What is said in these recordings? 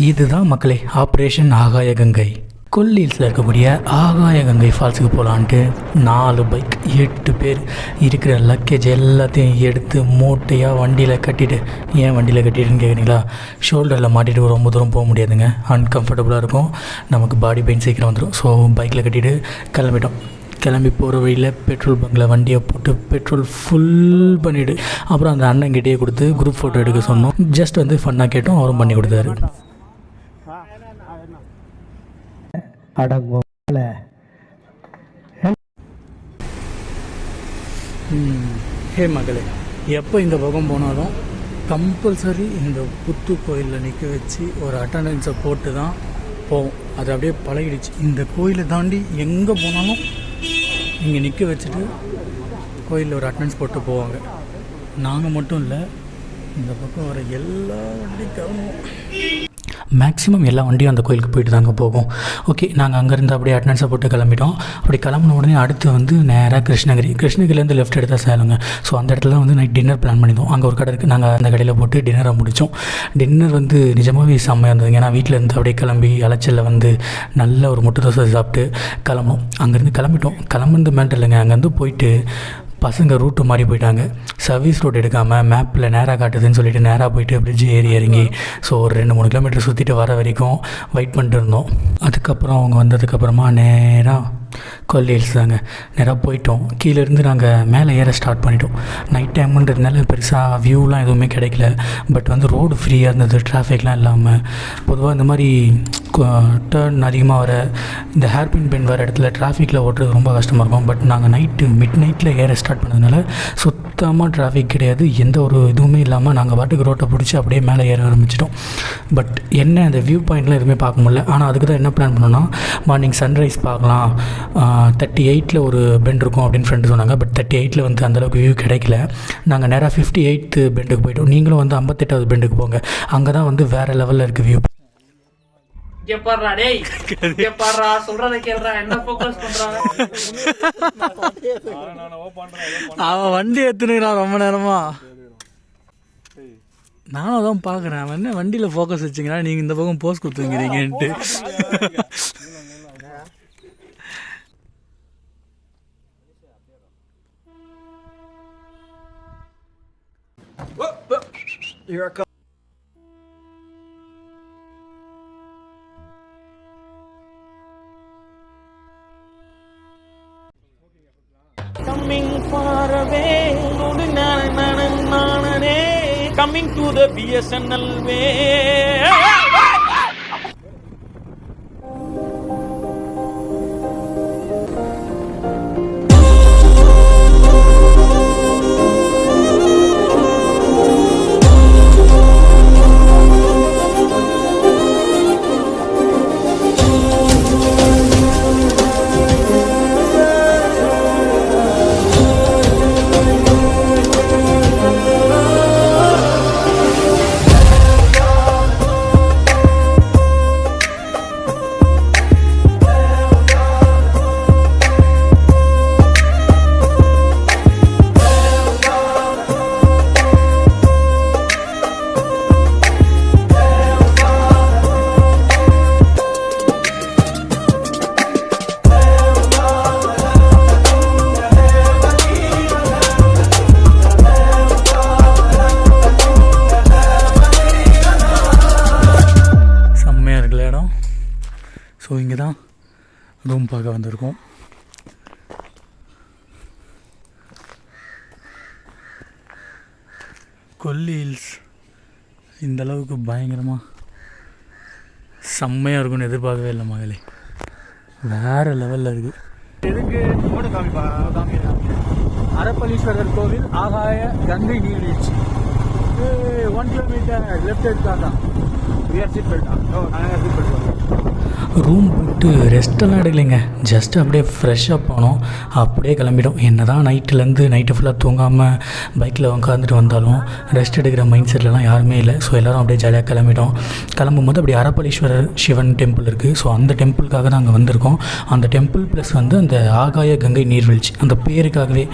இதுதான் மக்களே ஆப்ரேஷன் ஆகாய கங்கை. கொல்லில்ஸில் இருக்கக்கூடிய ஆகாய கங்கை ஃபால்ஸுக்கு போகலான்ட்டு 4 பைக் 8 பேர் இருக்கிற லக்கேஜ் எல்லாத்தையும் எடுத்து மூட்டையாக வண்டியில் கட்டிட்டு, ஏன் வண்டியில் கட்டிட்டுன்னு கேட்குறீங்களா? ஷோல்டரில் மாட்டிட்டு ரொம்ப தூரம் போக முடியாதுங்க, அன்கம்ஃபர்டபுளாக இருக்கும், நமக்கு பாடி பெயின் சீக்கிரம் வந்துடும். ஸோ பைக்கில் கட்டிட்டு கிளம்பிட்டோம். கிளம்பி போகிற வழியில் பெட்ரோல் பங்கில் வண்டியை போட்டு பெட்ரோல் ஃபுல் பண்ணிவிட்டு அப்புறம் அந்த அண்ணங்கிட்டே கொடுத்து குரூப் ஃபோட்டோ எடுக்க சொன்னோம். ஜஸ்ட் வந்து ஃபன்னாக கேட்டோம், அவரும் பண்ணி கொடுத்தாரு. ஹே மகளே, எப்போ இந்த பக்கம் போனாலும் கம்பல்சரி இந்த புத்து கோயிலில் நிற்க வச்சு ஒரு அட்டண்டன்ஸை போட்டு தான் போவோம். அது அப்படியே பழகிடுச்சு. இந்த கோயிலை தாண்டி எங்கே போனாலும் இங்கே நிற்க வச்சுட்டு கோயிலில் ஒரு அட்டண்டன்ஸ் போட்டு போவாங்க. நாங்கள் மட்டும் இல்லை, இந்த பக்கம் வர எல்லா வண்டிக்காரும் மேக்ஸிமம் எல்லா வண்டியும் அந்த கோயிலுக்கு போயிட்டு தாங்க போகும். ஓகே, நாங்கள் அங்கேருந்து அப்படியே அட்டண்டன்ஸை போட்டு கிளம்பிட்டோம். அப்படி கிளம்பின உடனே அடுத்து வந்து நேராக கிருஷ்ணகிரிலேருந்து லெஃப்ட் எடுத்தால் சேலங்க. ஸோ அந்த இடத்துல வந்து நைட் டின்னர் பிளான் பண்ணியிருந்தோம். அங்கே ஒரு கடை இருக்குது, நாங்கள் அந்த கடையில் போட்டு டின்னரை முடித்தோம். டின்னர் வந்து நிஜமாகவே செம்மையாக இருந்ததுங்க. ஏன்னா வீட்டில் இருந்து அப்படியே கிளம்பி அலைச்சலில் வந்து நல்ல ஒரு முட்டை தோசை சாப்பிட்டு கிளம்பும். அங்கேருந்து கிளம்பிட்டோம். கிளம்புறது மேட்டர் இல்லைங்க, அங்கேருந்து போயிட்டு பசங்க ரூட்டு மாறி போயிட்டாங்க. சர்வீஸ் ரோடு எடுக்காமல் மேப்பில் நேராக காட்டுதுன்னு சொல்லிட்டு நேராக போயிட்டு பிரிட்ஜ் ஏறி இறங்கி ஸோ ஒரு 2-3 கிலோமீட்டர் சுற்றிட்டு வர வரைக்கும் வெயிட் பண்ணிட்டு இருந்தோம். அதுக்கப்புறம் அவங்க வந்ததுக்கப்புறமா நேராக கொல்லில்ஸ் தாங்க நேராக போயிட்டோம். கீழேருந்து நாங்கள் மேலே ஏற ஸ்டார்ட் பண்ணிட்டோம். நைட் டைமுன்றதுனால பெருசாக வியூலாம் எதுவுமே கிடைக்கல. பட் வந்து ரோடு ஃப்ரீயாக இருந்தது, டிராஃபிக்லாம் இல்லாமல். பொதுவாக இந்த மாதிரி டர்ன் அதிகமாக வர இந்த ஹேர்பின் பென் வர இடத்துல டிராஃபிக்கில் ஓட்டுறது ரொம்ப கஷ்டமாக இருக்கும். பட் நாங்கள் மிட் நைட்டில் ஏற ஸ்டார்ட் பண்ணதுனால சுத்தமாக டிராஃபிக் கிடையாது, எந்த ஒரு இதுவுமே இல்லாமல் நாங்கள் பாட்டுக்கு ரோட்டை பிடிச்சி அப்படியே மேலே ஏற ஆரம்பிச்சிட்டோம். பட் என்ன அந்த வியூ பாயிண்ட்லாம் எதுவுமே பார்க்க முடியல. ஆனால் அதுக்கு தான் என்ன பிளான் பண்ணோன்னா, மார்னிங் சன்ரைஸ் பார்க்கலாம், 38 ஒரு பெண்ட் இருக்கும் அப்படின்னு ஃப்ரெண்டு சொன்னாங்க. பட் 38 வந்து அந்தளவுக்கு வியூ கிடைக்கல. நாங்கள் நேராக 58 பெண்டுக்கு போய்ட்டோம். நீங்களும் வந்து 58வது பெண்டுக்கு போங்க, அங்கே தான் வந்து வேறு லெவலில் இருக்குது வியூ. அவன் வண்டி எடுத்துனுக்கிறான் ரொம்ப நேரமா. நானும் அதான் பார்க்குறேன், அவன் என்ன வண்டியில் ஃபோக்கஸ் வச்சுங்கிறா, நீங்கள் இந்த பக்கம் போஸ் கொடுத்துங்கிறீங்கன்ட்டு. Coming far away, coming to the BSNL way. So இங்கே தான் ரூம் பார்க்க வந்திருக்கோம். கொல்லி ஹில்ஸ் இந்தளவுக்கு பயங்கரமாக செம்மையாக இருக்கும்னு எதிர்பார்க்கவே இல்லை மகளே, வேறு லெவலில் இருக்குது. எதுக்கு அரப்பளீஸ்வரர் கோவில் ஆகாய கங்கை நீர்வீழ்ச்சி 1 கிலோமீட்டர் லெஃப்ட் எடுத்தால் தான். ரூம் போட்டு ரெஸ்ட்டெல்லாம் எடுக்கலைங்க. ஜஸ்ட் அப்படியே ஃப்ரெஷ்ஷாக போனோம், அப்படியே கிளம்பிட்டோம். என்ன தான் நைட்டு ஃபுல்லாக தூங்காமல் பைக்கில் உட்காந்துட்டு வந்தாலும் ரெஸ்ட் எடுக்கிற மைண்ட் செட்லலாம் யாருமே இல்லை. ஸோ எல்லோரும் அப்படியே ஜாலியாக கிளம்பிட்டோம். கிளம்பும்போது அப்படி அரப்பளீஸ்வரர் சிவன் டெம்பிள் இருக்குது. ஸோ அந்த டெம்பிளுக்காக தான் அங்கே வந்திருக்கோம். அந்த டெம்பிள் ப்ளஸ் வந்து அந்த ஆகாய கங்கை நீர்வீழ்ச்சி, அந்த பேருக்காகவே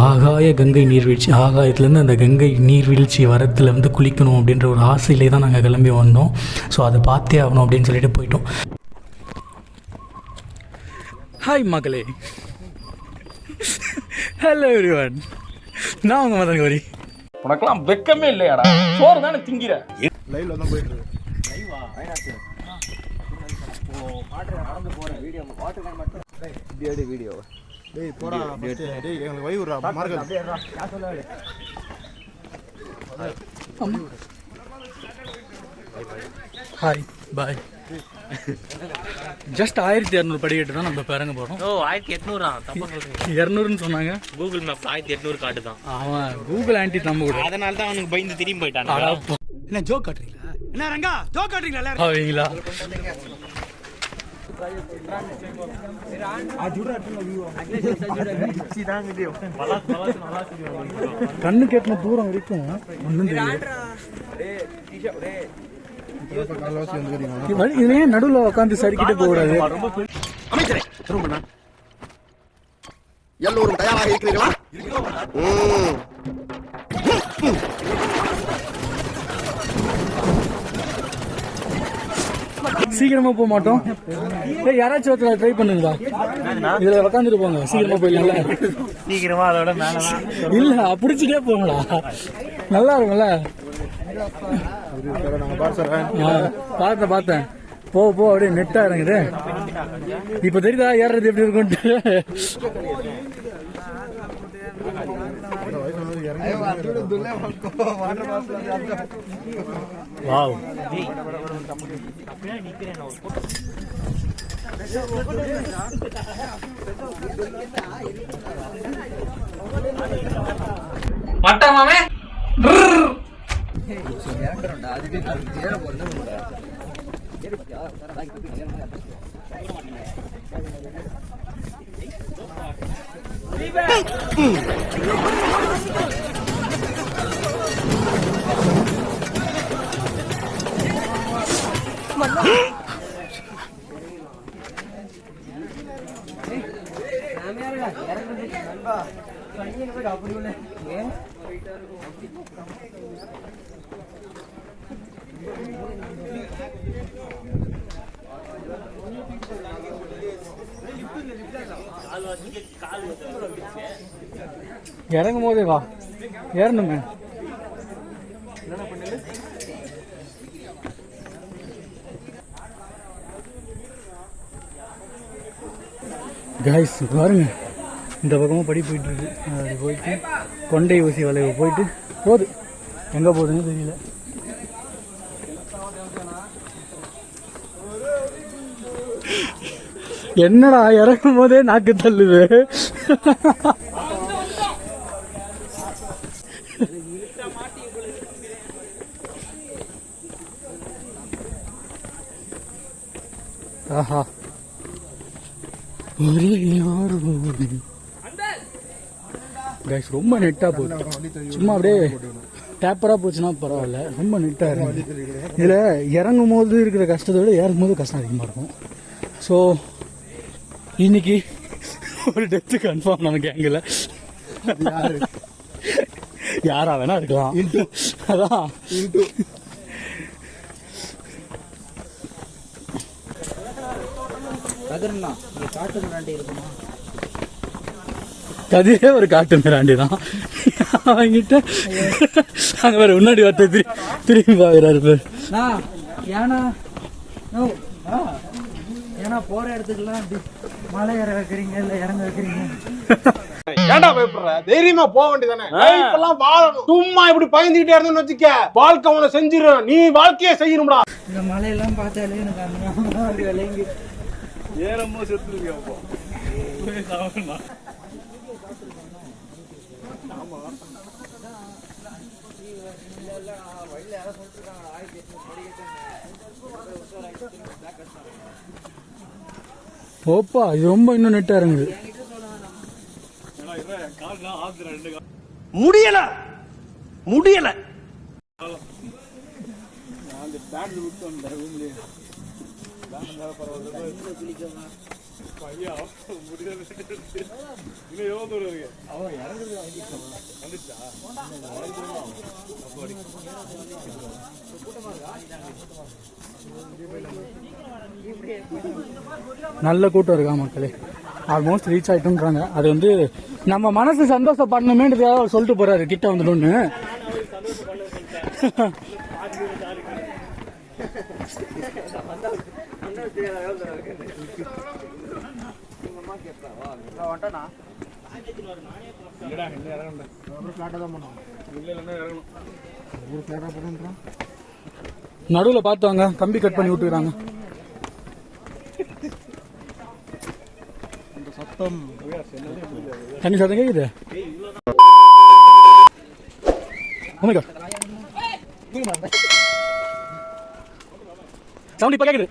ஆகாய கங்கை நீர்வீழ்ச்சி, ஆகாயத்துலேருந்து அந்த கங்கை நீர்வீழ்ச்சி வரத்தில் வந்து குளிக்கணும் அப்படின்ற ஒரு ஆசையிலே தான் நாங்கள் கிளம்பி வந்தோம். ஸோ அதை பார்த்தே ஆகணும் அப்படின்னு சொல்லிட்டு போயிட்டோம். ஹாய் மக்களே, ஹலோ எவ்ரிவன், நான் உங்கள் மதன் கௌரி. உனக்கெல்லாம் வெக்கமே இல்லையாடா? சோறு தானே திங்கிற. லைவ்ல தான் போயிட்டு இருக்கு. வீடியோ டேய் போடா ஃபர்ஸ்ட் டேய் எங்களுக்கு வை விடுறா மார்க்க அப்படியே ஹாய் பாய். ஜஸ்ட் 1200 படிக்கட்டு தான் நம்ம இப்போ இறங்க போகிறோம். 1800 தப்பா சொல்றீங்க. 200ன்னு சொன்னாங்க. கூகுள் மேப் 1800 காட்டு தான். அவன் கூகுள் ஆன்டி நம்ம கூட. அதனால தான் அவனுக்கு பயந்து திரும்பி போயிட்டான். என்ன ஜோக் காட்டுறீங்களா? என்ன ரங்கா ஜோக் காட்டுறீங்களா? அவங்களா கண்ணு கேட்டின தூரம் வரைக்கும் ஒன்றும் இதுலயே நடுவில் உட்காந்து சரிக்கிட்டே போகக்கூடாது. அமைச்சரே திரும்பண்ணா எல்லோரும் தயாராக இருக்கிறீர்களா? சீக்கிரமா போக மாட்டோம். யாராச்சும் ஒருத்தர் ட்ரை பண்ணுங்களா? இதுல உட்காந்துட்டு போங்க, சீக்கிரமா போயிடலாம். சீக்கிரமா அதோட மேலதான் இல்ல பிடிச்சிட்டே போங்களா, நல்லா இருக்கும்ல. பார்த்தேன் போ அப்படியே நெட்டா இறங்குது. இப்ப தெரியுதா ஏறது எப்படி இருக்கும்ட்டு. வாவ், மட்டமாவே இறங்கும் போதே வா, ஏறணுமே. கைஸ் பாருங்க, இந்த பக்கமும் படி போயிட்டு இருக்கு. அது போயிட்டு கொண்டை ஊசி வளைவு போயிட்டு போகுது. எங்க போகுதுன்னு தெரியல. என்னடா இறக்கும் போதே நாக்கு தள்ளுது. ஆஹா, ரொம்ப நெட்டா போகுது. சும்மா அப்படியே டேப்பரா போச்சுன்னா பரவாயில்ல, ரொம்ப நெட்டா இருக்கு. இதுல இறங்கும் போது இருக்கிற கஷ்டத்தை விட ஏறும் போது கஷ்டம் அதிகமா இருக்கும். ஸோ இன்னைக்கு ஒரு டெத்து கன்ஃபார்ம் நம்ம கேங்கில். யாரா வேணா இருக்கலாம். அதான் கதிரே ஒரு காட்டு மிராண்டி தான். அவங்கிட்ட அங்க வேற முன்னாடி வரட்டு திரும்பி பாக்குறாரு பேர். ஏன்னா போற இடத்துக்குலாம் மலை ஏற வைக்கிறீங்க இல்ல இறங்க வைக்கிறீங்க. ஏன்டா பயப்படுற? தைரியமா போக வேண்டியதானே. லைஃப்லாம் வாழணும். சும்மா இப்படி பயந்துகிட்டே இருந்தேன்னு வச்சுக்க, வாழ்க்கை உன செஞ்சிரும். நீ வாழ்க்கையே செய்யணும்டா. இந்த மலையெல்லாம் பார்த்தாலே எனக்கு அந்த விளைங்கி ஏறமோ செத்துருவியா அப்போ. போப்பா இது ரொம்ப இன்னும் நெட்டா இறங்குது. முடியல முடியல. நல்ல கூட்டம் இருக்கா மக்களே. ஆல்மோஸ்ட் ரீச் ஆயிட்டோம்ன்றாங்க. அது வந்து நம்ம மனசு சந்தோஷப்படணுமேன்றதுக்காக அவர் சொல்லிட்டு போறாரு கிட்ட வந்துட்டோன்னு. நடுவில் பார்த்தாங்க கம்பி கட் பண்ணி விட்டுக்கிறாங்க. தண்ணி சத்தம் கேக்குது. சவுண்ட் இப்ப கேக்குது.